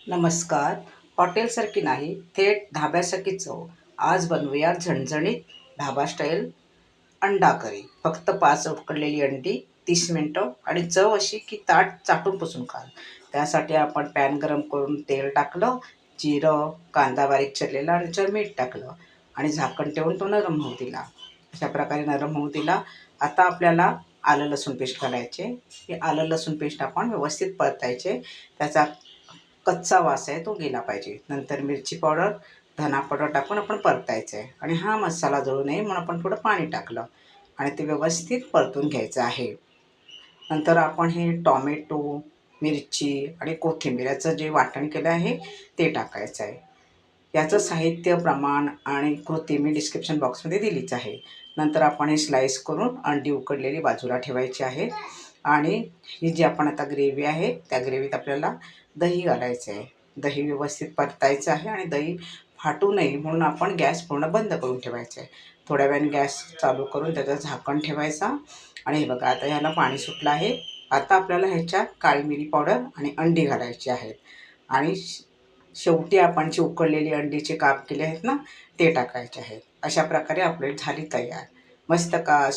नमस्कार. हॉटेलसारखी नाही, थेट धाब्यासारखी चव. आज बनवूया झणझणीत ढाबा स्टाईल अंडा करी. फक्त 5 उकडलेली अंडी, 30 मिनिटं आणि चव अशी की ताट चाटून पुसून खाल. त्यासाठी आपण पॅन गरम करून तेल टाकलं, जिरं, कांदा बारीक चिरलेला आणि त्याच्यावर मीठ टाकलं आणि झाकण ठेवून तो नरम होऊ दिला. अशा प्रकारे नरम होऊ दिला. आता आपल्याला आलं लसूण पेस्ट घालायचे. हे आलं लसूण पेस्ट आपण व्यवस्थित परतायचे. त्याचा कच्चा वास आहे तो गेला पाहिजे. नंतर मिरची पावडर, धना पावडर टाकून आपण परतायचं आहे आणि हा मसाला जळू नये म्हणून आपण थोडं पाणी टाकलं आणि ते व्यवस्थित परतून घ्यायचं आहे. नंतर आपण हे टॉमॅटो, मिरची आणि कोथिंबीर याचं जे वाटण केलं आहे ते टाकायचं आहे. याचं साहित्य, प्रमाण आणि कृती मी डिस्क्रिप्शन बॉक्समध्ये दिलीच आहे. नंतर आपण हे स्लाईस करून अंडी उकडलेली बाजूला ठेवायची आहे आणि ही जी आपण आता ग्रेव्ही आहे त्या ग्रेव्हीत आपल्याला दही घालायचं आहे. दही व्यवस्थित परतायचं आहे आणि दही फाटू नये म्हणून आपण गॅस पूर्ण बंद करून ठेवायचं आहे. थोड्या वेळाने गॅस चालू करून त्याचं झाकण ठेवायचा आणि हे बघा आता ह्याला पाणी सुटलं आहे. आता आपल्याला ह्याच्यात काळी मिरी पावडर आणि अंडी घालायची आहेत आणि शेवटी आपण जी उकडलेली अंडीचे काप केले आहेत ना ते टाकायचे आहेत. अशा प्रकारे आपली झाली तयार. मस्त का